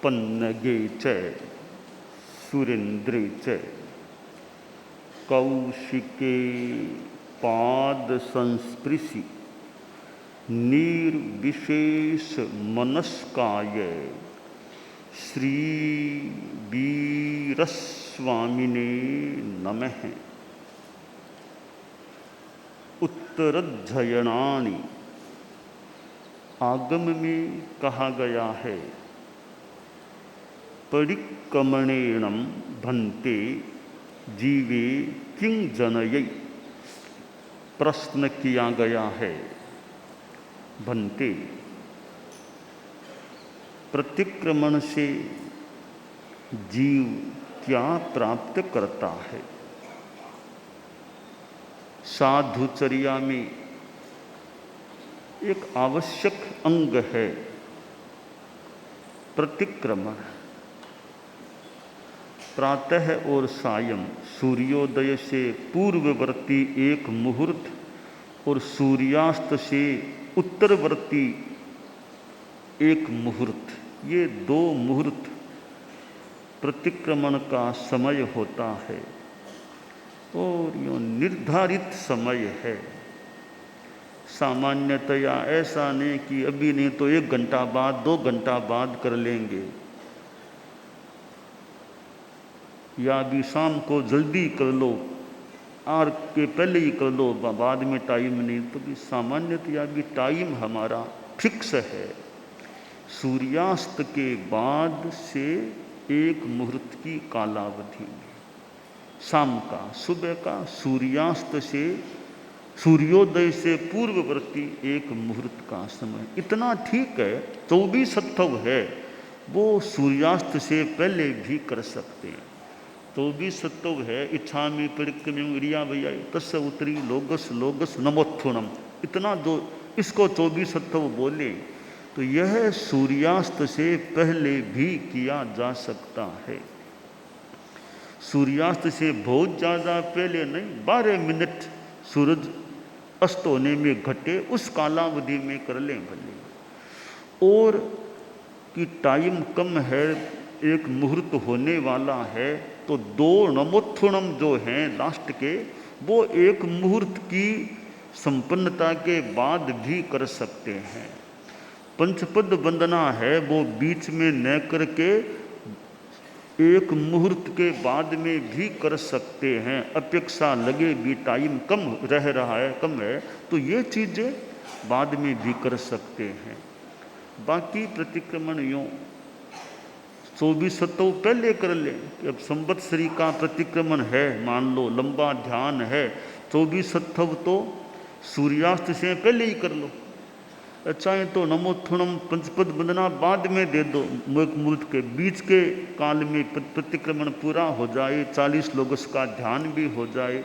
पन्नगे च सुरेन्द्रे च कौशिके पाद संस्पृशि निर्विशेष मनस्काय श्री वीरस्वामिने नमः। उत्तरध्ययनानि आगम में कहा गया है, परिक्रमणेणं भन्ते जीवे किं जनयै। प्रश्न किया गया है, भन्ते प्रतिक्रमण से जीव क्या प्राप्त करता है। साधुचर्या में एक आवश्यक अंग है प्रतिक्रमण। प्रातः और सायं सूर्योदय से पूर्ववर्ती एक मुहूर्त और सूर्यास्त से उत्तरवर्ती एक मुहूर्त, ये दो मुहूर्त प्रतिक्रमण का समय होता है और यो निर्धारित समय है। सामान्यतया ऐसा नहीं कि अभी नहीं तो 1 घंटा बाद 2 घंटा बाद कर लेंगे, या अभी शाम को जल्दी कर लो, आर के पहले ही कर लो, बाद में टाइम नहीं। तो भी सामान्यतया भी टाइम हमारा फिक्स है। सूर्यास्त के बाद से एक मुहूर्त की कालावधि में, शाम का, सुबह का, सूर्यास्त से सूर्योदय से पूर्ववर्ती एक मुहूर्त का समय, इतना ठीक है। 24 है, वो सूर्यास्त से पहले भी कर सकते हैं। 24 है, इच्छा में परिक्रम रिया भैया तस् उत्तरी लोगस लोगस नमोत्थुनम, इतना जो इसको 24 बोले तो यह सूर्यास्त से पहले भी किया जा सकता है। सूर्यास्त से बहुत ज़्यादा पहले नहीं, 12 मिनट सूरज अस्त होने में घटे उस कालावधि में कर लें भले। और कि टाइम कम है, एक मुहूर्त होने वाला है, तो 2 नमोत्थुनम जो हैं लास्ट के, वो एक मुहूर्त की संपन्नता के बाद भी कर सकते हैं। पंचपद वंदना है, वो बीच में न करके एक मुहूर्त के बाद में भी कर सकते हैं। अपेक्षा लगे भी टाइम कम रह रहा है, कम है, तो ये चीज़ें बाद में भी कर सकते हैं। बाकी प्रतिक्रमण यूँ 24 पहले कर ले। अब संवत्सरी का प्रतिक्रमण है, मान लो लंबा ध्यान है, 24 तो सूर्यास्त से पहले ही कर लो। चाहे तो नमोत्थुनम पंचपद वंदना बाद में दे दो, एक मुहूर्त के बीच के काल में प्रतिक्रमण पूरा हो जाए, 40 लोगस का ध्यान भी हो जाए।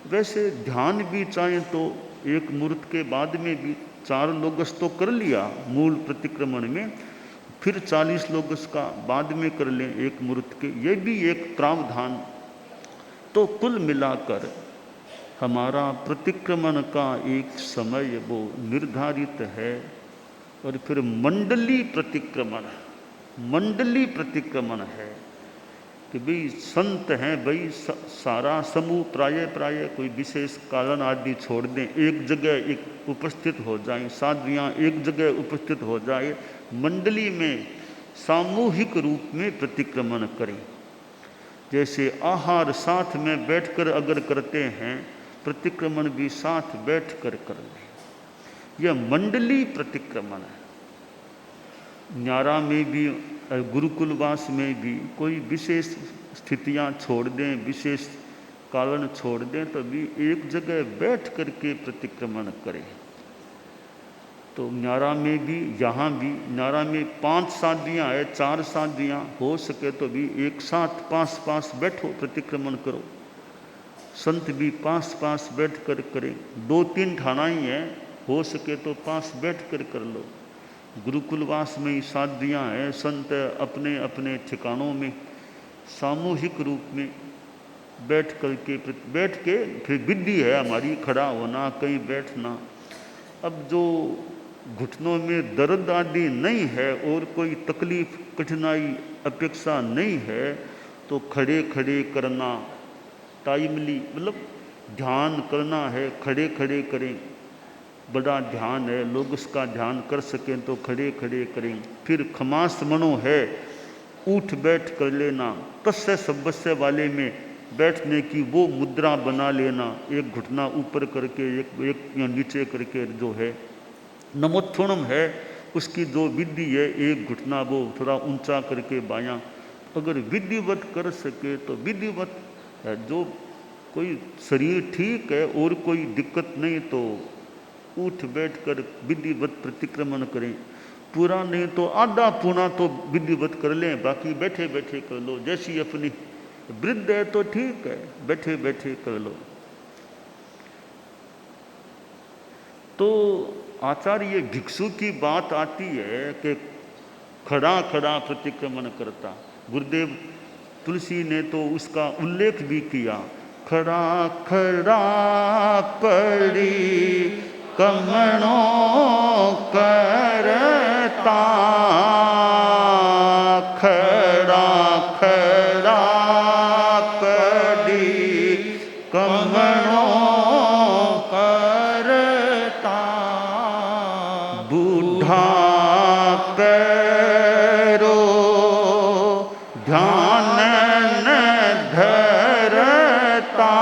वैसे ध्यान भी चाहे तो एक मुहूर्त के बाद में भी 4 लोगस तो कर लिया मूल प्रतिक्रमण में, फिर 40 लोगस का बाद में कर लें एक मुहूर्त के, ये भी एक प्रावधान। तो कुल मिलाकर हमारा प्रतिक्रमण का एक समय वो निर्धारित है। और फिर मंडली प्रतिक्रमण है कि भाई संत हैं, भाई सारा समूह प्राय कोई विशेष कारण आदि छोड़ दें, एक जगह एक उपस्थित हो जाएं, साधुयाँ एक जगह उपस्थित हो जाए, मंडली में सामूहिक रूप में प्रतिक्रमण करें। जैसे आहार साथ में बैठकर अगर करते हैं, प्रतिक्रमण भी साथ बैठकर कर लें। यह मंडली प्रतिक्रमण है। न्यारा में भी, गुरुकुलवास में भी कोई विशेष स्थितियां छोड़ दें, विशेष कारण छोड़ दें, तो भी एक जगह बैठ करके प्रतिक्रमण करें। तो न्यारा में भी, यहाँ भी न्यारा में 5 साधवियाँ है, 4 साधवियाँ, हो सके तो भी एक साथ पास बैठो, प्रतिक्रमण करो। संत भी पास बैठ कर करें। 2-3 ठाना ही है, हो सके तो पास बैठ कर कर लो। गुरुकुलवास में ही साधवियाँ हैं, संत अपने अपने ठिकानों में सामूहिक रूप में बैठ के फिर विधि है हमारी, खड़ा होना, कहीं बैठना। अब जो घुटनों में दर्द आदि नहीं है और कोई तकलीफ कठिनाई अपेक्षा नहीं है तो खड़े खड़े करना टाइमली, मतलब ध्यान करना है, खड़े खड़े करें। बड़ा ध्यान है, लोग उसका ध्यान कर सकें तो खड़े खड़े करें। फिर खमास मनो है, उठ बैठ कर लेना। तस्य सब्बस्य वाले में बैठने की वो मुद्रा बना लेना, एक घुटना ऊपर करके एक या नीचे करके जो है। नमोत्थुणम है, उसकी जो विधि है, एक घुटना वो थोड़ा ऊंचा करके बायां। अगर विधिवत कर सके तो विधिवत है। जो कोई शरीर ठीक है और कोई दिक्कत नहीं तो उठ बैठ कर विधिवत प्रतिक्रमण करें। पूरा नहीं तो आधा पूरा तो विधिवत कर लें, बाकी बैठे बैठे कर लो। जैसी अपनी वृद्ध है तो ठीक है, बैठे बैठे कर लो। तो आचार्य भिक्षु की बात आती है कि खड़ा खड़ा प्रतिक्रमण करता। गुरुदेव तुलसी ने तो उसका उल्लेख भी किया। खड़ा खड़ा पड़ी कमणों करता, खड़ा खड़ा पड़ी कमणों करता, बूढ़ा पैरो ध्यान न धरता,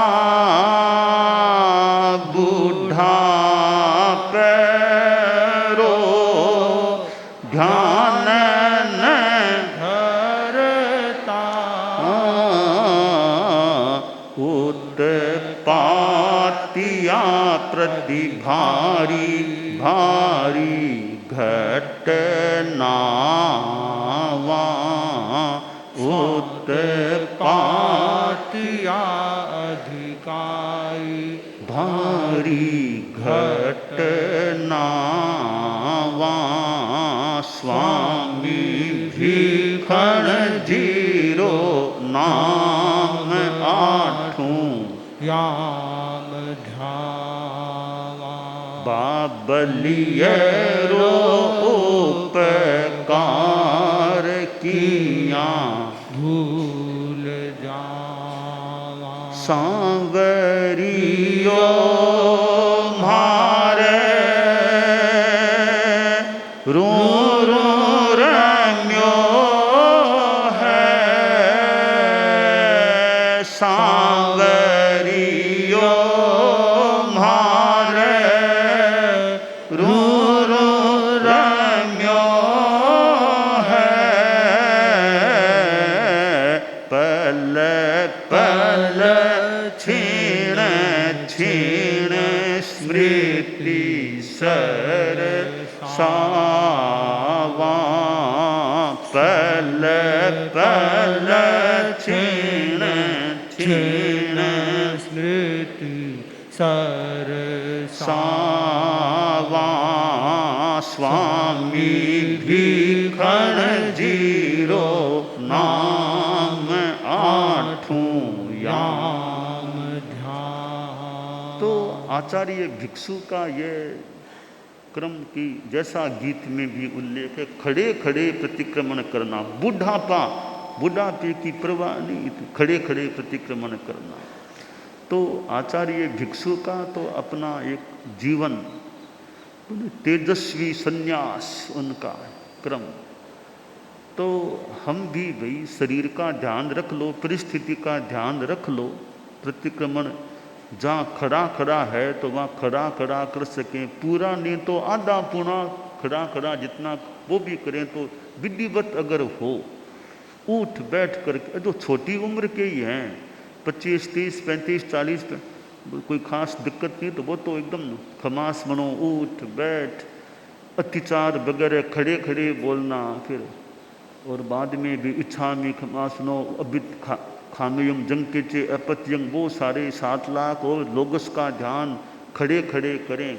बूढ़ा पैरो ध्यान न धरता, उत्पातिया प्रति भारी भारी घटनावा, उत्पातिया अधिकारी भारी घटनावा, स्वामी भीखण जीरो नाम आठों याम ध्यावा, बाबलियरो उपकार किया भूल जावा, सांवरियो मारे रो रो रम्यो है, सांवरियो मारे रो रो रम्यो है, पल पल क्षीण क्षीण स्मृति सर सावा, पल पल क्षीण क्षीण स्मृति सर सावा, स्वामी भीखण जीरो नाम आठों याम ध्यान। तो आचार्य भिक्षु का ये क्रम की जैसा गीत में भी उल्लेख है, खड़े खड़े प्रतिक्रमण करना। बुढ़ापे की परवाह नहीं, खड़े खड़े प्रतिक्रमण करना। तो आचार्य भिक्षु का तो अपना एक जीवन, तेजस्वी संन्यास उनका क्रम। तो हम भी भाई शरीर का ध्यान रख लो, परिस्थिति का ध्यान रख लो। प्रतिक्रमण जहाँ खड़ा खड़ा है तो वहाँ खड़ा खड़ा कर सकें, पूरा नहीं तो आधा पूरा खड़ा खड़ा जितना वो भी करें। तो विधिवत अगर हो, उठ बैठ करके, जो छोटी उम्र के ही हैं 25, 30, 35, 40, कोई खास दिक्कत नहीं, तो वो तो एकदम खमास मनो, उठ बैठ, अत्याचार वगैरह खड़े खड़े बोलना। फिर और बाद में भी इच्छा में खमासनो अबित खामयम जंकेचे अपत्यंग, वो सारे 7 लाख और लोगस का ध्यान खड़े खड़े करें।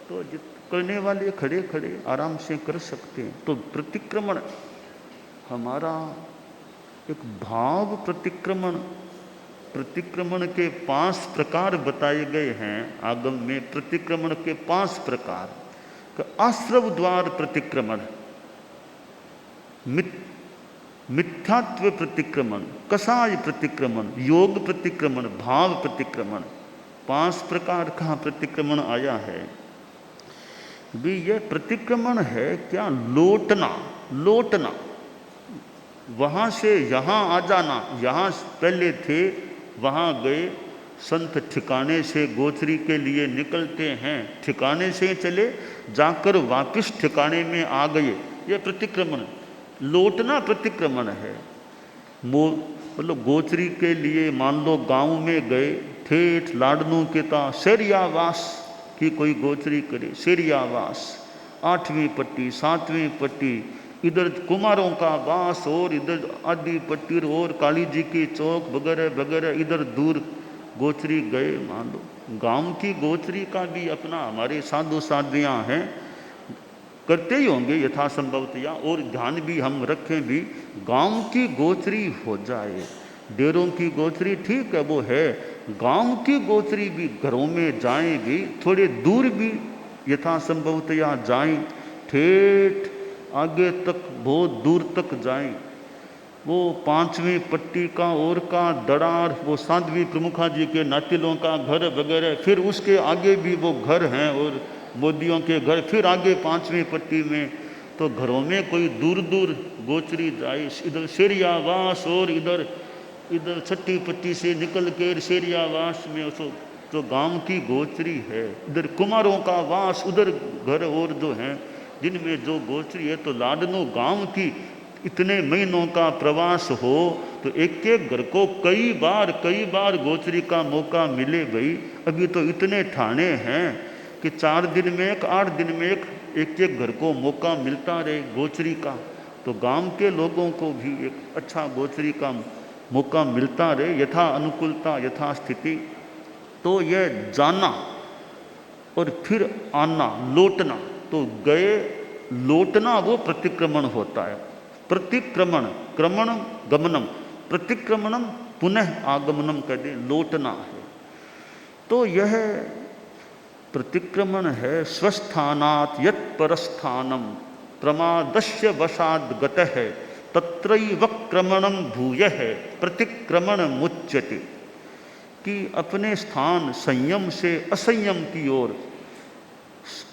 तो करने वाले खड़े खड़े आराम से कर सकते हैं। तो प्रतिक्रमण हमारा एक भाव प्रतिक्रमण के 5 प्रकार बताए गए हैं आगम में। प्रतिक्रमण के 5 प्रकार। कि आश्रव द्वार प्रतिक्रमण, मिथ्यात्व प्रतिक्रमण, कसाय प्रतिक्रमण, योग प्रतिक्रमण, भाव प्रतिक्रमण, 5 प्रकार का प्रतिक्रमण आया है। भी यह प्रतिक्रमण है क्या? लौटना, लौटना, वहाँ से यहाँ आ जाना। यहाँ पहले थे, वहाँ गए, संत ठिकाने से गोचरी के लिए निकलते हैं, ठिकाने से चले, जाकर वापस ठिकाने में आ गए, ये प्रतिक्रमण। लौटना प्रतिक्रमण है। मतलब गोचरी के लिए मान लो गांव में गए, ठेठ लाडनों के ता शेरियावास की कोई गोचरी करे, शेरियावास, 8वीं पट्टी 7वीं पट्टी, इधर कुमारों का वास और इधर आदि पट्टी और काली जी की चौक वगैरह वगैरह, इधर दूर गोचरी गए। मान लो गांव की गोचरी का भी अपना, हमारे साधु साध्वियाँ हैं, करते ही होंगे यथासंभवतया, और ध्यान भी हम रखें भी गांव की गोचरी हो जाए। डेरों की गोचरी ठीक है वो है, गांव की गोचरी भी घरों में जाएं भी, थोड़े दूर भी यथासंभवतया जाएं, ठेठ आगे तक बहुत दूर तक जाएं। वो 5वीं पट्टी का और का दरार, वो साध्वी प्रमुखा जी के नाटिलों का घर वगैरह, फिर उसके आगे भी वो घर हैं और मोदियों के घर, फिर आगे 5वीं पट्टी में, तो घरों में कोई दूर दूर गोचरी जाए। इधर शेरियावास और इधर 6ठी पट्टी से निकल कर शेरियावास में तो गांव की गोचरी है। इधर कुमारों का वास, उधर घर और जो हैं जिनमें जो गोचरी है, तो लाडनो गांव की इतने महीनों का प्रवास हो तो एक एक घर को कई बार गोचरी का मौका मिले। भाई अभी तो इतने ठाणे हैं कि 4 दिन में एक, 8 दिन में एक घर को मौका मिलता रहे गोचरी का, तो गांव के लोगों को भी एक अच्छा गोचरी का मौका मिलता रहे, यथा अनुकूलता यथा स्थिति। तो यह जाना और फिर आना, लौटना, तो गए लौटना वो प्रतिक्रमण होता है। प्रतिक्रमण, क्रमण गमनम, प्रतिक्रमणम पुनः आगमनम कर दे, लौटना है। तो यह प्रतिक्रमण है स्वस्थानात् यत् परस्थानम प्रमादस्य वशाद गतः तत्रैव क्रमणम भूयः प्रतिक्रमण मुच्यते। कि अपने स्थान संयम से असंयम की ओर,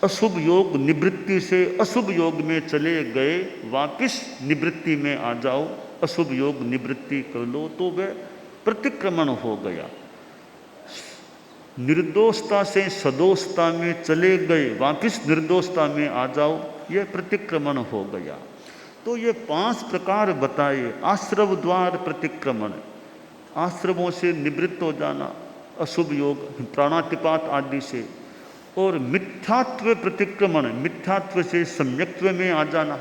अशुभ योग निवृत्ति से अशुभ योग में चले गए, वापिस निवृत्ति में आ जाओ, अशुभ योग निवृत्ति कर लो, तो वह प्रतिक्रमण हो गया। निर्दोषता से सदोषता में चले गए, वापिस निर्दोषता में आ जाओ, यह प्रतिक्रमण हो गया। तो ये 5 प्रकार बताए। आश्रव द्वार प्रतिक्रमण, आश्रमों से निवृत्त हो जाना, अशुभ योग प्राणातिपात आदि से, और मिथ्यात्व प्रतिक्रमण, मिथ्यात्व से सम्यक्त्व में आ जाना,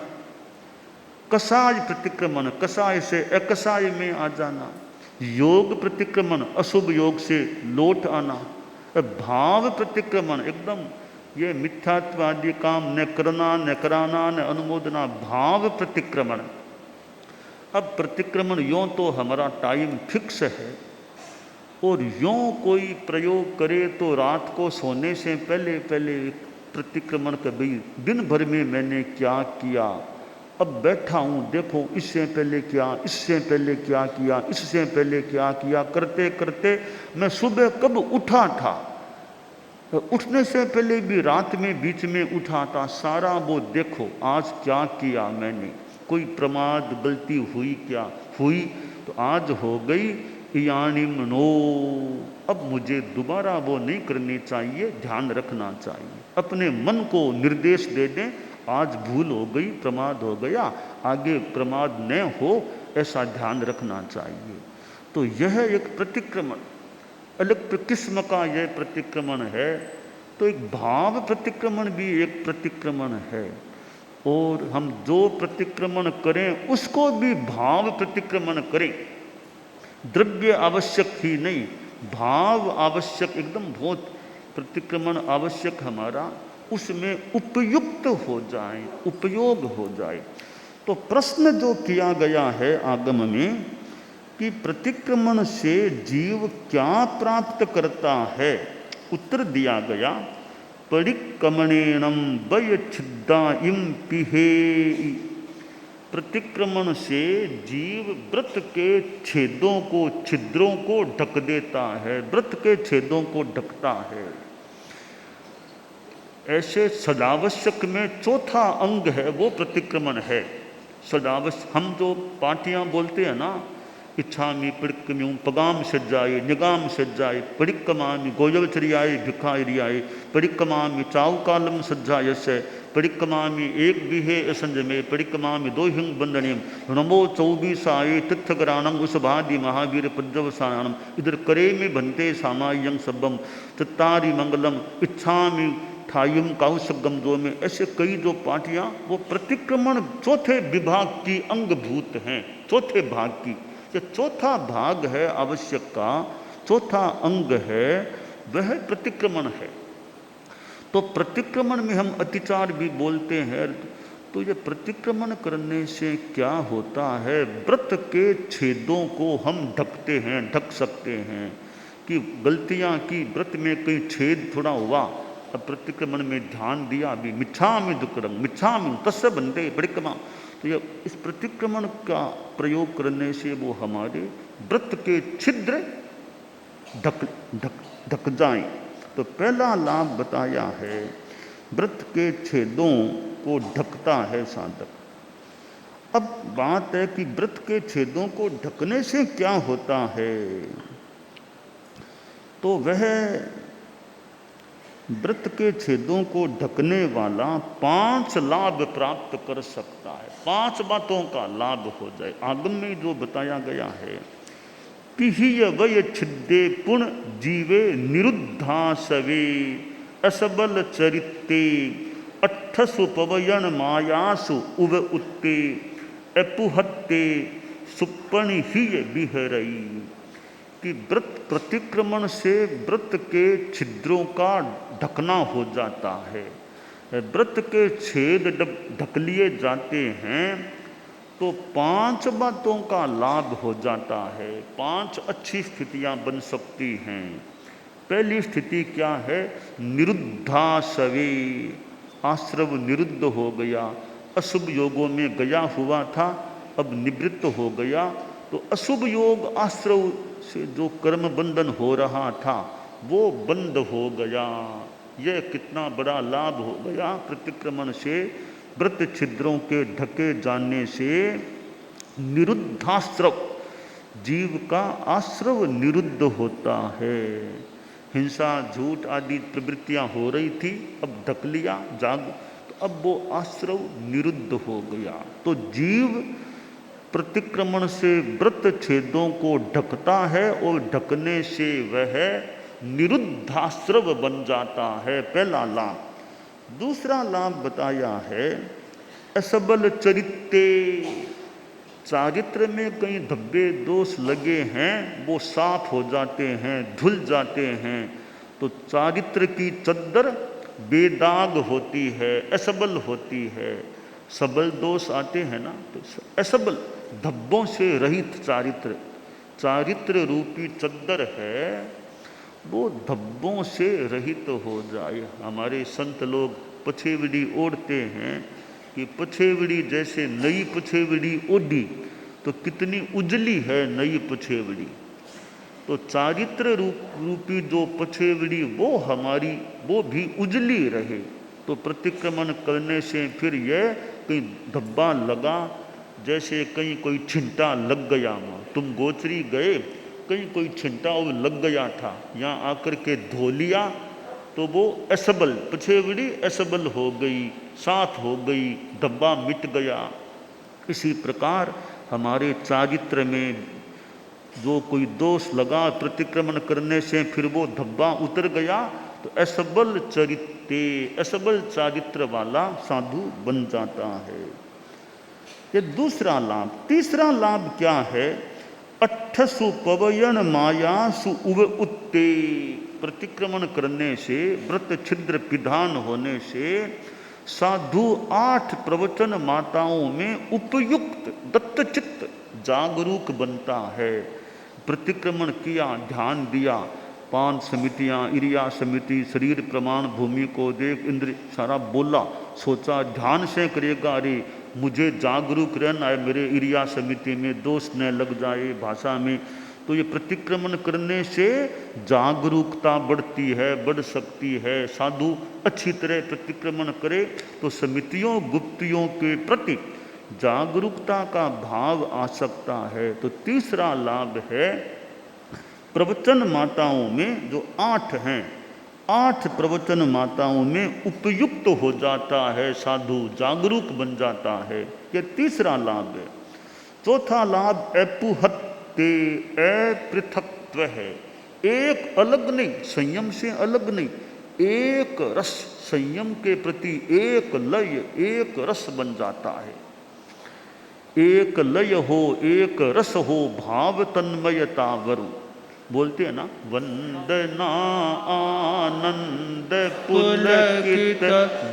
कसाय प्रतिक्रमण, कसाय से अकसाय में आ जाना, योग प्रतिक्रमण, अशुभ योग से लौट आना, भाव प्रतिक्रमण, एकदम ये मिथ्यात्व आदि काम न करना, न कराना, न अनुमोदना, भाव प्रतिक्रमण। अब प्रतिक्रमण यों तो हमारा टाइम फिक्स है, और यों कोई प्रयोग करे तो रात को सोने से पहले पहले प्रतिक्रमण कर, भाई दिन भर में मैंने क्या किया, अब बैठा हूँ देखो इससे पहले क्या, इससे पहले क्या किया, इससे पहले क्या किया, करते करते मैं सुबह कब उठा था, उठने से पहले भी रात में बीच में उठा था, सारा वो देखो आज क्या किया मैंने, कोई प्रमाद गलती हुई क्या हुई, तो आज हो गई यानी मनो, अब मुझे दोबारा वो नहीं करनी चाहिए, ध्यान रखना चाहिए, अपने मन को निर्देश दे दें, आज भूल हो गई, प्रमाद हो गया, आगे प्रमाद न हो ऐसा ध्यान रखना चाहिए। तो यह एक प्रतिक्रमण, अलग किस्म का यह प्रतिक्रमण है। तो एक भाव प्रतिक्रमण भी एक प्रतिक्रमण है, और हम जो प्रतिक्रमण करें उसको भी भाव प्रतिक्रमण करें, द्रव्य आवश्यक ही नहीं, भाव आवश्यक, एकदम बहुत प्रतिक्रमण आवश्यक हमारा, उसमें उपयुक्त हो जाए, उपयोग हो जाए। तो प्रश्न जो किया गया है आगम में कि प्रतिक्रमण से जीव क्या प्राप्त करता है, उत्तर दिया गया परिक्रमणेनम वय छिद्दा इम पिहे। प्रतिक्रमण से जीव व्रत के छेदों को, छिद्रों को ढक देता है, व्रत के छेदों को ढकता है। ऐसे सदावश्यक में चौथा अंग है वो प्रतिक्रमण है। सदावश्यक, हम जो पाटियां बोलते हैं ना, इच्छामि परिक्रम्यूं पगाम सज्जाए निगाम सज्जाए परिक्रमामि गोयवचर्याय भिखारियाय परिक्रमामि चाउकालम सज्जायस्य परिक्रमामि एक विहे असंजमे परिक्रमामि दो हिंग बंदनीम नमो चौबीसाये तीर्थग्राणम उसभादि महावीर पद्रवसानम। इधर करे में बनते सामायं सबम चत्तारि मंगलम इच्छामि ठायुम काउसगम दो में। ऐसे कई जो पाटियां वो प्रतिक्रमण चौथे विभाग की अंगभूत हैं, चौथे भाग की। ये चौथा भाग है आवश्यक का, चौथा अंग है, वह प्रतिक्रमण है। तो प्रतिक्रमण में हम अतिचार भी बोलते हैं। तो ये प्रतिक्रमण करने से क्या होता है, व्रत के छेदों को हम ढकते हैं, ढक सकते हैं। कि गलतियां की, व्रत में कहीं छेद थोड़ा हुआ, अब प्रतिक्रमण में ध्यान दिया, अभी मिच्छामि दुक्कड़म मिच्छामि तस्य बंदे परिक्रमा। तो ये इस प्रतिक्रमण का प्रयोग करने से वो हमारे व्रत के छिद्र ढक जाएं। तो पहला लाभ बताया है, व्रत के छेदों को ढकता है साधक। अब बात है कि व्रत के छेदों को ढकने से क्या होता है। तो वह व्रत के छेदों को ढकने वाला 5 लाभ प्राप्त कर सकता है। 5 बातों का लाभ हो जाए। आगम में जो बताया गया है, पिहिय वय छिद्दे पुण्य जीवे निरुद्धासवे असबल चरित्ते अट्ठसु पवयन मायासु उव उत्ते अपुहत्ते सुपणि ही बिहरई। कि व्रत प्रतिक्रमण से व्रत के छिद्रों का ढकना हो जाता है। व्रत के छेद ढक लिए जाते हैं तो 5 बातों का लाभ हो जाता है। 5 अच्छी स्थितियां बन सकती हैं। पहली स्थिति क्या है, निरुद्धासवे, आश्रव निरुद्ध हो गया। अशुभ योगों में गया हुआ था, अब निवृत्त हो गया। तो अशुभ योग आश्रव से जो कर्म बंधन हो रहा था वो बंद हो गया। यह कितना बड़ा लाभ हो गया प्रतिक्रमण से, व्रत छिद्रों के ढके जाने से। निरुद्धाश्रव, जीव का आश्रव निरुद्ध होता है। हिंसा झूठ आदि प्रवृत्तियां हो रही थी, अब ढक लिया जाग, तो अब वो आश्रव निरुद्ध हो गया। तो जीव प्रतिक्रमण से व्रत छेदों को ढकता है और ढकने से वह निरुद्धाश्रव बन जाता है, पहला लाभ। दूसरा लाभ बताया है, असबल चरित्ते, चारित्र में कहीं धब्बे दोष लगे हैं वो साफ हो जाते हैं, धुल जाते हैं। तो चारित्र की चद्दर बेदाग होती है, असबल होती है। सबल दोष आते हैं ना, तो असबल धब्बों से रहित चारित्र, चारित्र रूपी चद्दर है वो धब्बों से रहित हो जाए। हमारे संत लोग पछेवड़ी ओढ़ते हैं कि पछेवड़ी जैसे नई पछेवड़ी ओढ़ी तो कितनी उजली है नई पछेवड़ी। तो चारित्र रूपी जो पछेवड़ी वो हमारी, वो भी उजली रहे। तो प्रतिक्रमण करने से फिर यह कहीं धब्बा लगा, जैसे कहीं कोई छिंटा लग गया, माँ तुम गोचरी गए, कहीं कोई छिंटा वो लग गया था, यहाँ आकर के धो लिया तो वो असबल, पछेवड़ी असबल हो गई, साफ हो गई, धब्बा मिट गया। इसी प्रकार हमारे चारित्र में जो कोई दोष लगा प्रतिक्रमण करने से फिर वो धब्बा उतर गया, तो असबल चरित्ते, असबल चारित्र वाला साधु बन जाता है। ये दूसरा लाभ। तीसरा लाभ क्या है, अट्ठसु पवयन मायासु उव उत्ते, प्रतिक्रमण करने से, व्रत छिद्र पिधान होने से साधु 8 प्रवचन माताओं में उपयुक्त दत्तचित्त जागरूक बनता है। प्रतिक्रमण किया, ध्यान दिया, पांच समितियाँ, इरिया समिति, शरीर प्रमाण, भूमि को देख, इंद्र, सारा बोला, सोचा, ध्यान से करेगा, अरे मुझे जागरूक रहना है, मेरे इरिया समिति में दोष न लग जाए भाषा में। तो ये प्रतिक्रमण करने से जागरूकता बढ़ती है, बढ़ सकती है। साधु अच्छी तरह प्रतिक्रमण करे तो समितियों गुप्तियों के प्रति जागरूकता का भाव आ सकता है। तो तीसरा लाभ है प्रवचन माताओं में जो 8 हैं, 8 प्रवचन माताओं में उपयुक्त हो जाता है साधु, जागरूक बन जाता है। ये तीसरा लाभ है। चौथा लाभ अपुहत्ते, अपृथक्त्व है। एक अलग नहीं, संयम से अलग नहीं, एक रस, संयम के प्रति एक लय, एक रस बन जाता है। एक लय हो, एक रस हो, भाव तन्मयता वरु। बोलते हैं ना, वंदना आनंद पुलकित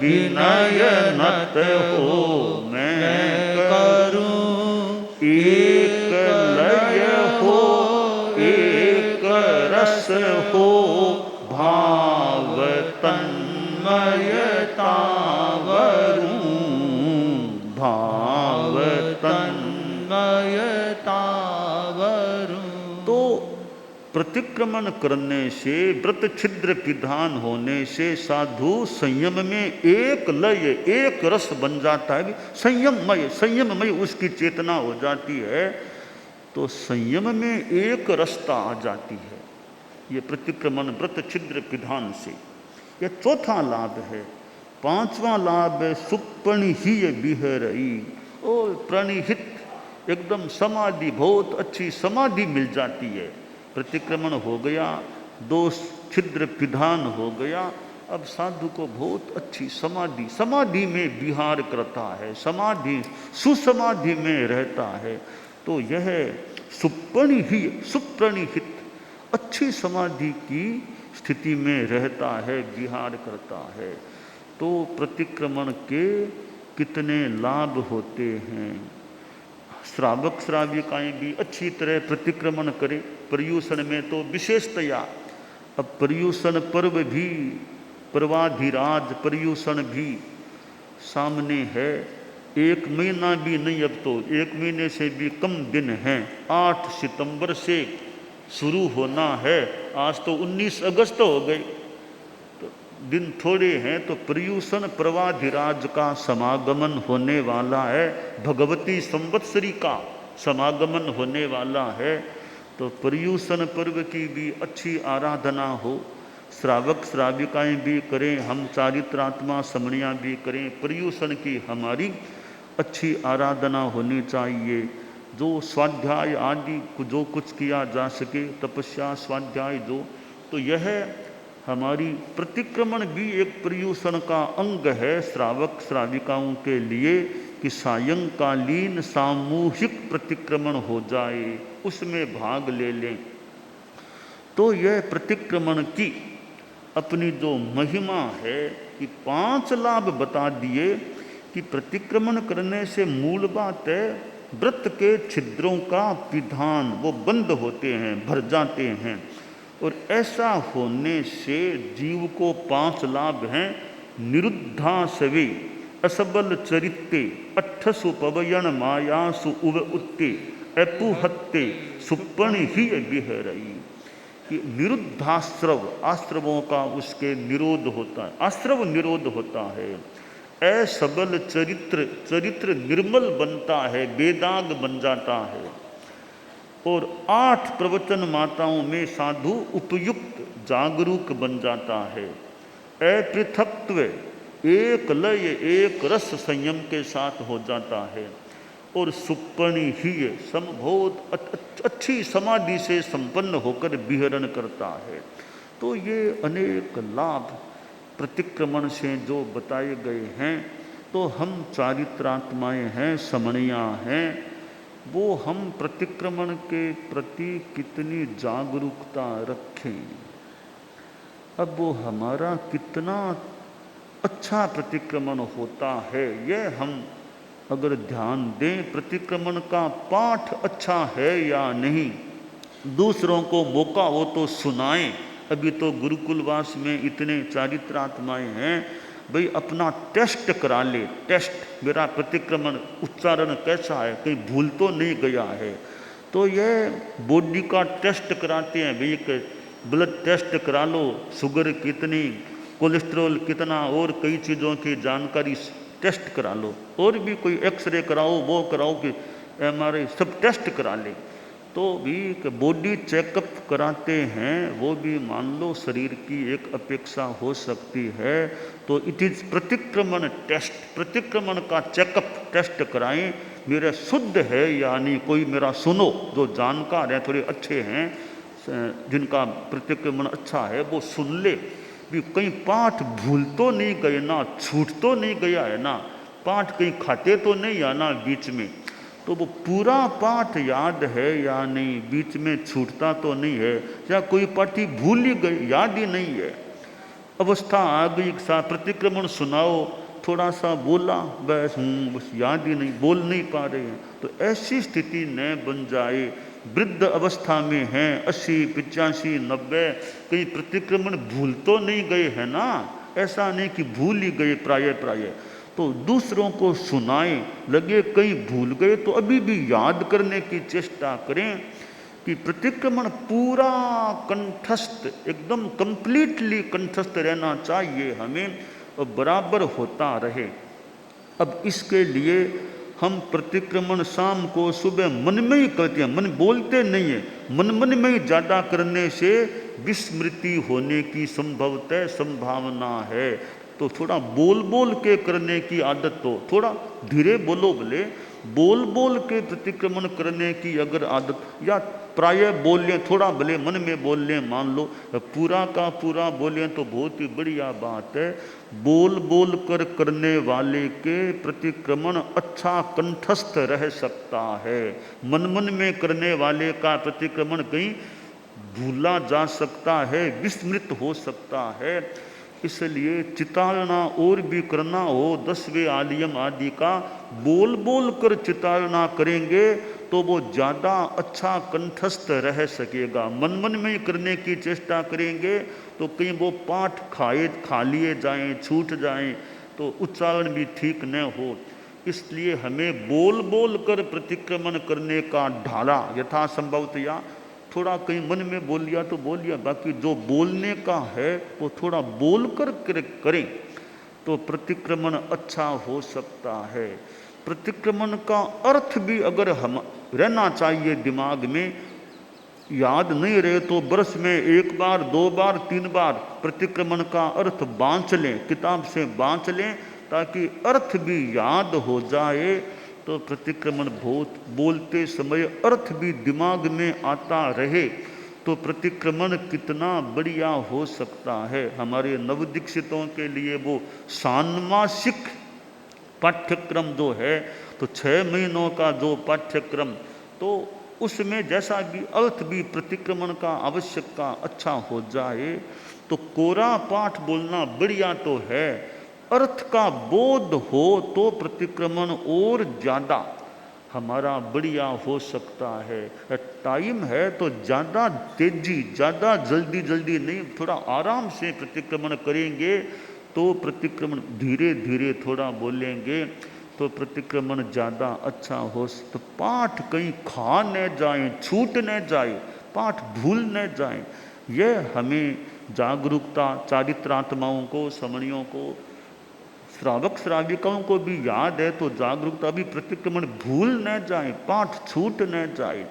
विनय नत हो मैं करूं। एक लय हो, एक रस हो, भाव तन्मयता वरु, भाव तन्मयता वरु। तो प्रतिक्रमण करने से, व्रत छिद्र विधान होने से साधु संयम में एक लय, एक रस बन जाता है। संयममय, संयममय उसकी चेतना हो जाती है। तो संयम में एक रसता आ जाती है, ये प्रतिक्रमण व्रत छिद्र विधान से। यह चौथा लाभ है। पांचवा लाभ है सुप्रणिहीय विहरई। और प्रणिहित एकदम समाधि, बहुत अच्छी समाधि मिल जाती है। प्रतिक्रमण हो गया, दोष छिद्र विधान हो गया, अब साधु को बहुत अच्छी समाधि, समाधि में विहार करता है, समाधि सुसमाधि में रहता है। तो यह सुप्रणिहीय, सुप्रणिहित अच्छी समाधि की स्थिति में रहता है, विहार करता है। तो प्रतिक्रमण के कितने लाभ होते हैं। श्रावक श्राविकाएं भी अच्छी तरह प्रतिक्रमण करें। पर्यूषण में तो विशेषतया, अब पर्यूषण पर्व भी, पर्वाधिराज पर्यूषण भी सामने है। 1 महीना भी नहीं, अब तो 1 महीने से भी कम दिन हैं। 8 सितंबर से शुरू होना है, आज तो 19 अगस्त हो गए, तो दिन थोड़े हैं। तो पर्यूषण पर्वाधिराज का समागमन होने वाला है, भगवती संवत्सरी का समागमन होने वाला है। तो पर्यूषण पर्व की भी अच्छी आराधना हो, श्रावक श्राविकाएं भी करें, हम चारित्रात्मा समणियाँ भी करें। पर्यूषण की हमारी अच्छी आराधना होनी चाहिए। जो स्वाध्याय आदि जो कुछ किया जा सके, तपस्या स्वाध्याय जो, तो यह हमारी प्रतिक्रमण भी एक पर्यूषण का अंग है श्रावक श्राविकाओं के लिए, कि सायंकालीन सामूहिक प्रतिक्रमण हो जाए, उसमें भाग ले लें। तो यह प्रतिक्रमण की अपनी जो महिमा है कि 5 लाभ बता दिए कि प्रतिक्रमण करने से मूल बात है व्रत के छिद्रों का विधान वो बंद होते हैं, भर जाते हैं। और ऐसा होने से जीव को 5 लाभ हैं। निरुद्धासवे असबल चरित्ते अट्ठसु पवयन मायासु उव उत्ते अपुहत्ते सुप्रणिहीय विहरई। कि निरुद्धाश्रव, आश्रवों का उसके निरोध होता है, आश्रव निरोध होता है। असबल चरित्र, चरित्र निर्मल बनता है, बेदाग बन जाता है। और 8 प्रवचन माताओं में साधु उपयुक्त जागरूक बन जाता है। अपृथक्त्व, एक लय एक रस संयम के साथ हो जाता है। और सुप्रणिहीय, बहुत अच्छी समाधि से संपन्न होकर विहरण करता है। तो ये अनेक लाभ प्रतिक्रमण से जो बताए गए हैं। तो हम चारित्रात्माएं हैं, समणियाँ हैं, वो हम प्रतिक्रमण के प्रति कितनी जागरूकता रखें। अब वो हमारा कितना अच्छा प्रतिक्रमण होता है, यह हम अगर ध्यान दें, प्रतिक्रमण का पाठ अच्छा है या नहीं, दूसरों को मौका हो तो सुनाएं, अभी तो गुरुकुलवास में इतने चारित्रात्माएं हैं, भाई अपना टेस्ट करा ले, टेस्ट मेरा प्रतिक्रमण उच्चारण कैसा है, कहीं भूल तो नहीं गया है। तो ये बॉडी का टेस्ट कराते हैं, भाई एक ब्लड टेस्ट करा लो, शुगर कितनी, कोलेस्ट्रॉल कितना, और कई चीज़ों की जानकारी टेस्ट करा लो, और भी कोई एक्सरे कराओ, वो कराओ कि MRI, सब टेस्ट करा ले। तो भी बॉडी चेकअप कराते हैं, वो भी मान लो शरीर की एक अपेक्षा हो सकती है। तो इट इज प्रतिक्रमण टेस्ट, प्रतिक्रमण का चेकअप टेस्ट कराएं, मेरा शुद्ध है यानी कोई मेरा सुनो, जो जानकार हैं, थोड़े अच्छे हैं, जिनका प्रतिक्रमण अच्छा है, वो सुन ले भी कहीं पाठ भूल तो नहीं गए ना, छूट तो नहीं गया है ना, पाठ कहीं खाते तो नहीं आना बीच में, तो वो पूरा पाठ याद है या नहीं, बीच में छूटता तो नहीं है, या कोई पाठी भूल ही गई, याद ही नहीं है, अवस्था आ गई, सा प्रतिक्रमण सुनाओ, थोड़ा सा बोला बस बस याद ही नहीं, बोल नहीं पा रहे हैं। तो ऐसी स्थिति न बन जाए, वृद्ध अवस्था में हैं, 80, 85, 90, कहीं प्रतिक्रमण भूल तो नहीं गए हैं ना, ऐसा नहीं कि भूल ही गए प्राय प्राय, तो दूसरों को सुनाएं, लगे कहीं भूल गए तो अभी भी याद करने की चेष्टा करें कि प्रतिक्रमण पूरा कंठस्थ, एकदम कंप्लीटली कंठस्थ रहना चाहिए हमें, और बराबर होता रहे। अब इसके लिए हम प्रतिक्रमण शाम को सुबह मन में ही करते हैं, मन बोलते नहीं है, मन में ही ज़्यादा करने से विस्मृति होने की संभवतः संभावना है। तो थोड़ा बोल बोल के करने की आदत, तो थोड़ा धीरे बोलो, भले बोल बोल के प्रतिक्रमण करने की अगर आदत, या प्राय बोल लें, थोड़ा भले मन में बोल लें, मान लो पूरा का पूरा बोलें तो बहुत ही बढ़िया बात है। बोल बोल कर करने वाले के प्रतिक्रमण अच्छा कंठस्थ रह सकता है, मन में करने वाले का प्रतिक्रमण कहीं भूला जा सकता है, विस्मृत हो सकता है। इसलिए चितारना और भी करना हो, 10वें आलियम आदि का बोल बोल कर चितारना करेंगे तो वो ज़्यादा अच्छा कंठस्थ रह सकेगा। मन में ही करने की चेष्टा करेंगे तो कहीं वो पाठ खा लिए जाएं, छूट जाएं, तो उच्चारण भी ठीक न हो। इसलिए हमें बोल बोल कर प्रतिक्रमण करने का ढाला यथासंभवतया, थोड़ा कहीं मन में बोल लिया तो बोल लिया, बाकी जो बोलने का है वो थोड़ा बोल कर करें तो प्रतिक्रमण अच्छा हो सकता है। प्रतिक्रमण का अर्थ भी अगर हम रहना चाहिए दिमाग में, याद नहीं रहे तो बरस में 1 बार 2 बार 3 बार प्रतिक्रमण का अर्थ बाँच लें, किताब से बाँच लें, ताकि अर्थ भी याद हो जाए। तो प्रतिक्रमण बहुत बोलते समय अर्थ भी दिमाग में आता रहे तो प्रतिक्रमण कितना बढ़िया हो सकता है। हमारे नवदीक्षितों के लिए वो षाण्मासिक पाठ्यक्रम जो है, तो 6 महीनों का जो पाठ्यक्रम, तो उसमें जैसा भी अर्थ भी प्रतिक्रमण का आवश्यक का अच्छा हो जाए, तो कोरा पाठ बोलना बढ़िया तो है, अर्थ का बोध हो तो प्रतिक्रमण और ज़्यादा हमारा बढ़िया हो सकता है। टाइम है तो ज़्यादा तेजी, ज़्यादा जल्दी नहीं, थोड़ा आराम से प्रतिक्रमण करेंगे तो प्रतिक्रमण धीरे धीरे थोड़ा बोलेंगे तो प्रतिक्रमण ज़्यादा अच्छा हो। तो पाठ कहीं खा न जाए, छूट न जाए, पाठ भूल न जाए, यह हमें जागरूकता चारित्रात्माओं को, समणियों को, श्रावक श्राविकाओं को भी याद है तो जागरूकता भी, प्रतिक्रमण भूल न जाए, पाठ छूट न जाए।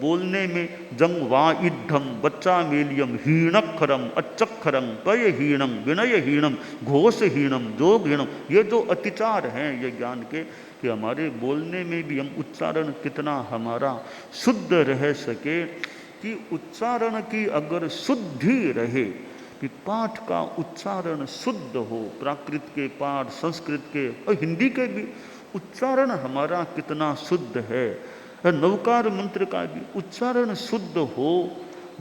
बोलने में जंगवा इद्धम बच्चा मेलियम हीणक्षरम अच्चक्षरम पयहीणम विनयहीणम घोषहीणम जोगहीणम, ये जो अतिचार हैं ये ज्ञान के, कि हमारे बोलने में भी हम उच्चारण कितना हमारा शुद्ध रह सके, कि उच्चारण की अगर शुद्धि रहे, कि पाठ का उच्चारण शुद्ध हो, प्राकृत के पाठ, संस्कृत के और हिंदी के भी उच्चारण हमारा कितना शुद्ध है, नवकार मंत्र का भी उच्चारण शुद्ध हो,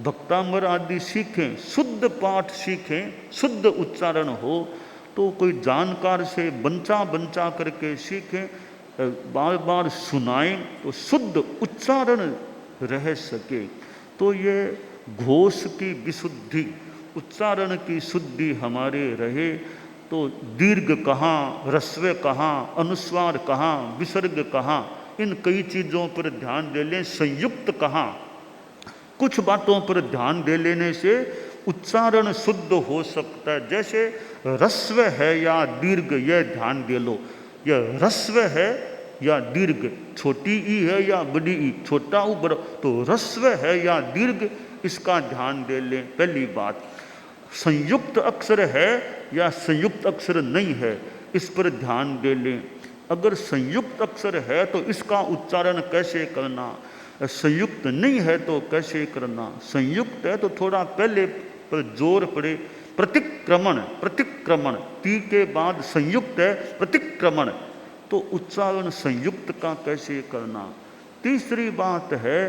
भक्तामर आदि सीखें, शुद्ध पाठ सीखें, शुद्ध उच्चारण हो, तो कोई जानकार से बंचा करके सीखें, बार बार सुनाएं तो शुद्ध उच्चारण रह सके। तो ये घोष की विशुद्धि, उच्चारण की शुद्धि हमारे रहे तो दीर्घ कहाँ, ह्रस्व कहाँ, अनुस्वार कहाँ, विसर्ग कहाँ, इन कई चीज़ों पर ध्यान दे लें। संयुक्त कहाँ, कुछ बातों पर ध्यान दे लेने से उच्चारण शुद्ध हो सकता है। जैसे ह्रस्व है या दीर्घ, यह ध्यान दे लो, यह ह्रस्व है या दीर्घ, छोटी ई है या बड़ी ई, छोटा ऊ बड़ा, तो ह्रस्व है या दीर्घ, इसका ध्यान दे लें। पहली बात, संयुक्त अक्षर है या संयुक्त अक्षर नहीं है, इस पर ध्यान दे लें। अगर संयुक्त अक्षर है तो इसका उच्चारण कैसे करना, संयुक्त नहीं है तो कैसे करना। संयुक्त है तो थोड़ा पहले पर जोर पड़े, प्रतिक्रमण, प्रतिक्रमण, ती के बाद संयुक्त है प्रतिक्रमण, तो उच्चारण संयुक्त का कैसे करना। तीसरी बात है,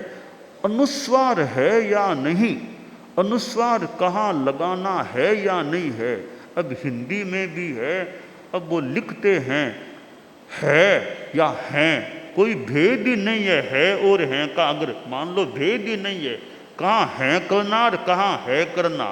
अनुस्वार है या नहीं, अनुस्वार कहाँ लगाना है या नहीं है। अब हिंदी में भी है, अब वो लिखते हैं है या हैं, कोई भेद ही नहीं है और हैं का। अगर मान लो भेद ही नहीं है, कहाँ है करना और कहाँ है करना,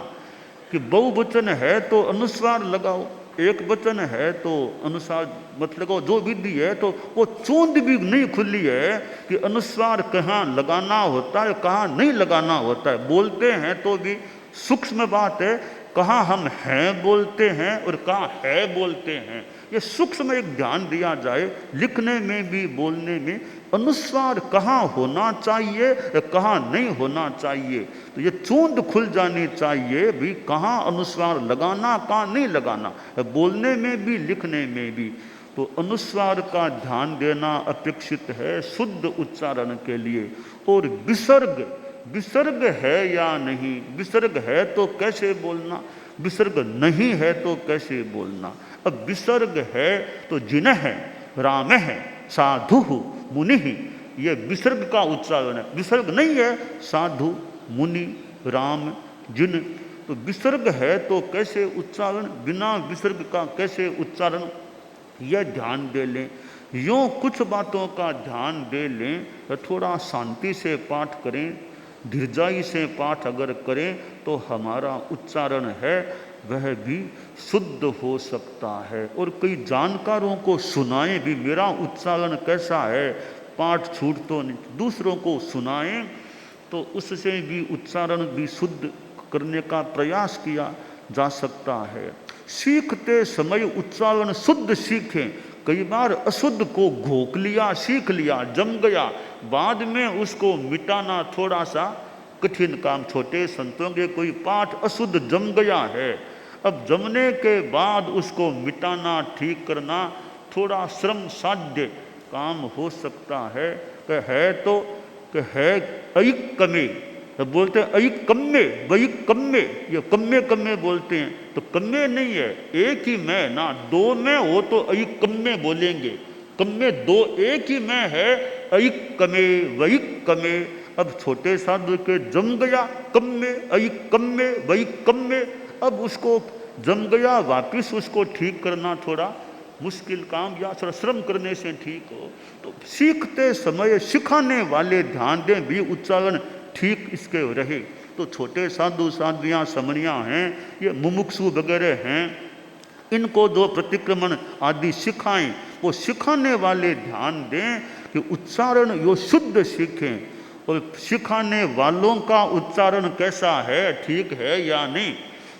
कि बहुवचन है तो अनुस्वार लगाओ, एक वचन है तो अनुस्वार मत लगाओ। जो विधि है तो वो चूंद भी नहीं खुली है कि अनुस्वार कहाँ लगाना होता है कहाँ नहीं लगाना होता है। बोलते हैं तो भी सूक्ष्म बात है, कहाँ हम हैं बोलते हैं और कहाँ है बोलते हैं, ये सूक्ष्म एक ध्यान दिया जाए। लिखने में भी बोलने में अनुस्वार कहाँ होना चाहिए कहाँ नहीं होना चाहिए, तो ये चूंद खुल जानी चाहिए भी, कहाँ अनुस्वार लगाना कहाँ नहीं लगाना, बोलने में भी लिखने में भी। तो अनुस्वार का ध्यान देना अपेक्षित है शुद्ध उच्चारण के लिए। और विसर्ग, विसर्ग है या नहीं, विसर्ग है तो कैसे बोलना, विसर्ग नहीं है तो कैसे बोलना। अब विसर्ग है तो जिनह है, राम है, साधु मुनि, ये विसर्ग का उच्चारण है। विसर्ग नहीं है, साधु मुनि राम जिन, तो विसर्ग है तो कैसे उच्चारण, बिना विसर्ग का कैसे उच्चारण, यह ध्यान दे लें। यूँ कुछ बातों का ध्यान दे लें, थोड़ा शांति से पाठ करें, धीरजाई से पाठ अगर करें तो हमारा उच्चारण है वह भी शुद्ध हो सकता है। और कई जानकारों को सुनाएं भी, मेरा उच्चारण कैसा है, पाठ छूट तो नहीं, दूसरों को सुनाएं तो उससे भी उच्चारण भी शुद्ध करने का प्रयास किया जा सकता है। सीखते समय उच्चारण शुद्ध सीखें। कई बार अशुद्ध को घोक लिया, सीख लिया, जम गया, बाद में उसको मिटाना थोड़ा सा कठिन काम। छोटे संतों के कोई पाठ अशुद्ध जम गया है, अब जमने के बाद उसको मिटाना ठीक करना थोड़ा श्रम साध्य काम हो सकता है। कि है तो कि है अयिक कमे, तो बोलते हैं अयिक कम्मे, वही कम्मे, ये कम्मे कम्मे बोलते हैं, तो कम्मे नहीं है, एक ही मैं ना, दो में हो तो अयिक कम्मे बोलेंगे, कम्मे दो, एक ही मैं है, अयिक कमे वही कमे। अब छोटे साधु के जम गया कम्मे, अयिक कम्मे वही कम्मे, अब उसको जम गया, वापिस उसको ठीक करना थोड़ा मुश्किल काम, या थोड़ा श्रम करने से ठीक हो। तो सीखते समय सिखाने वाले ध्यान दें भी उच्चारण ठीक इसके रहे। तो छोटे साधु साध्वियाँ समनियाँ हैं, ये मुमुक्षु वगैरह हैं, इनको जो प्रतिक्रमण आदि सिखाएं, वो सिखाने वाले ध्यान दें कि उच्चारण यो शुद्ध सीखें। और सिखाने वालों का उच्चारण कैसा है, ठीक है या नहीं,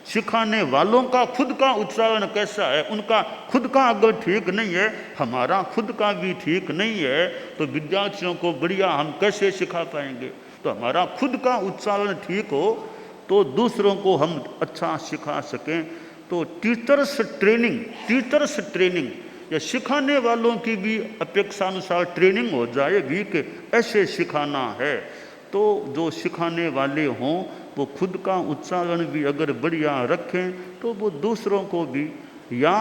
सिखाने वालों का खुद का उच्चारण कैसा है, उनका खुद का अगर ठीक नहीं है, हमारा खुद का भी ठीक नहीं है, तो विद्यार्थियों को बढ़िया हम कैसे सिखा पाएंगे। तो हमारा खुद का उच्चारण ठीक हो तो दूसरों को हम अच्छा सिखा सकें। तो टीचर्स ट्रेनिंग या सिखाने वालों की भी अपेक्षानुसार ट्रेनिंग हो जाए भी कि ऐसे सिखाना है। तो जो सिखाने वाले हों वो खुद का उच्चारण भी अगर बढ़िया रखें तो वो दूसरों को भी, या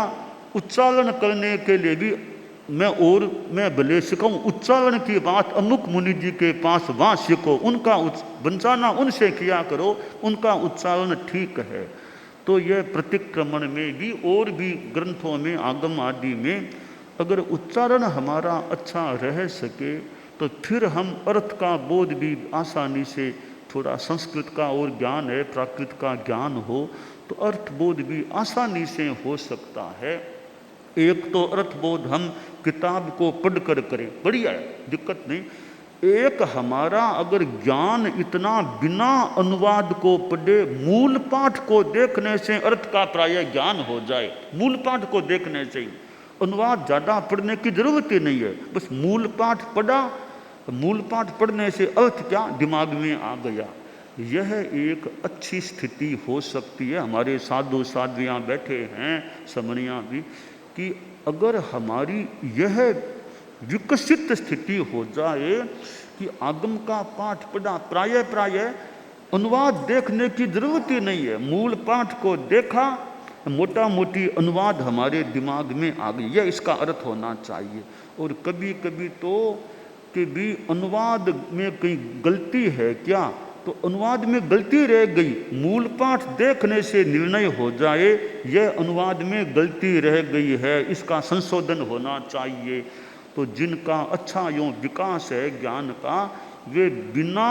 उच्चारण करने के लिए भी मैं भले सिखाऊं, उच्चारण की बात अमुक मुनि जी के पास वहाँ सीखो, उनका वंचाना उनसे किया करो, उनका उच्चारण ठीक है। तो यह प्रतिक्रमण में भी और भी ग्रंथों में आगम आदि में अगर उच्चारण हमारा अच्छा रह सके तो फिर हम अर्थ का बोध भी आसानी से थोड़ा संस्कृत का और ज्ञान है, प्राकृत का ज्ञान हो तो अर्थबोध भी आसानी से हो सकता है। एक तो अर्थबोध हम किताब को पढ़ कर करें, बढ़िया है, दिक्कत नहीं। एक हमारा अगर ज्ञान इतना बिना अनुवाद को पढ़े मूल पाठ को देखने से अर्थ का प्राय ज्ञान हो जाए, मूल पाठ को देखने से ही, अनुवाद ज़्यादा पढ़ने की जरूरत ही नहीं है, बस मूल पाठ पढ़ा, मूल पाठ पढ़ने से अर्थ क्या दिमाग में आ गया। यह एक अच्छी स्थिति हो सकती है। हमारे साधु साध्वियाँ बैठे हैं, समणियाँ भी, कि अगर हमारी यह विकसित स्थिति हो जाए कि आगम का पाठ पढ़ा, प्राय अनुवाद देखने की जरूरत ही नहीं है, मूल पाठ को देखा, मोटा मोटी अनुवाद हमारे दिमाग में आ गई, यह इसका अर्थ होना चाहिए। और कभी कभी तो कि भी अनुवाद में कहीं गलती है क्या, तो अनुवाद में गलती रह गई, मूल पाठ देखने से निर्णय हो जाए यह अनुवाद में गलती रह गई है, इसका संशोधन होना चाहिए। तो जिनका अच्छा यूँ विकास है ज्ञान का, वे बिना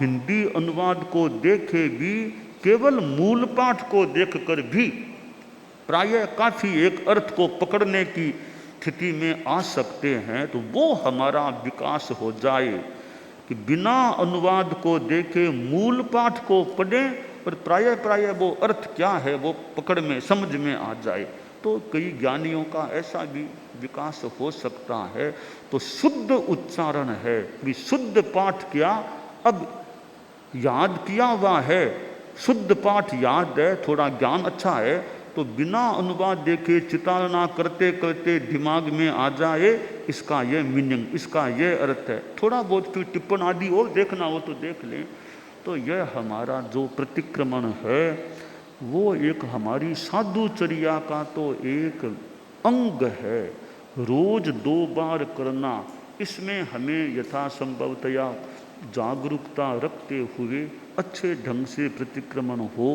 हिंदी अनुवाद को देखे भी केवल मूल पाठ को देखकर भी प्रायः काफ़ी एक अर्थ को पकड़ने की स्थिति में आ सकते हैं। तो वो हमारा विकास हो जाए कि बिना अनुवाद को देखे मूल पाठ को पढ़ें और प्रायः वो अर्थ क्या है वो पकड़ में समझ में आ जाए, तो कई ज्ञानियों का ऐसा भी विकास हो सकता है। तो शुद्ध उच्चारण है कि शुद्ध पाठ किया, अब याद किया हुआ है, शुद्ध पाठ याद है, थोड़ा ज्ञान अच्छा है, तो बिना अनुवाद देखे चितालना करते करते दिमाग में आ जाए इसका यह मीनिंग, इसका यह अर्थ है। थोड़ा बहुत फिर टिप्पण आदि और देखना हो तो देख लें। तो यह हमारा जो प्रतिक्रमण है वो एक हमारी साधुचर्या का तो एक अंग है, रोज 2 बार करना। इसमें हमें यथासंभवतया जागरूकता रखते हुए अच्छे ढंग से प्रतिक्रमण हो,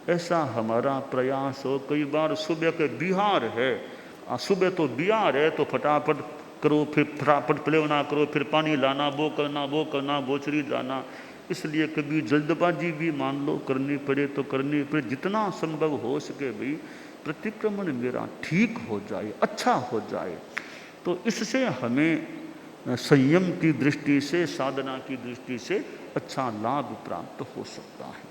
ऐसा हमारा प्रयास हो। कई बार सुबह के बिहार है, सुबह तो बिहार है तो फटाफट करो, फिर फटाफट प्लेवना करो, फिर पानी लाना, वो करना, बोचरी जाना, इसलिए कभी जल्दबाजी भी मान लो करनी पड़े तो करनी पड़े। जितना संभव हो सके भाई प्रतिक्रमण मेरा ठीक हो जाए, अच्छा हो जाए, तो इससे हमें संयम की दृष्टि से, साधना की दृष्टि से अच्छा लाभ प्राप्त हो सकता है।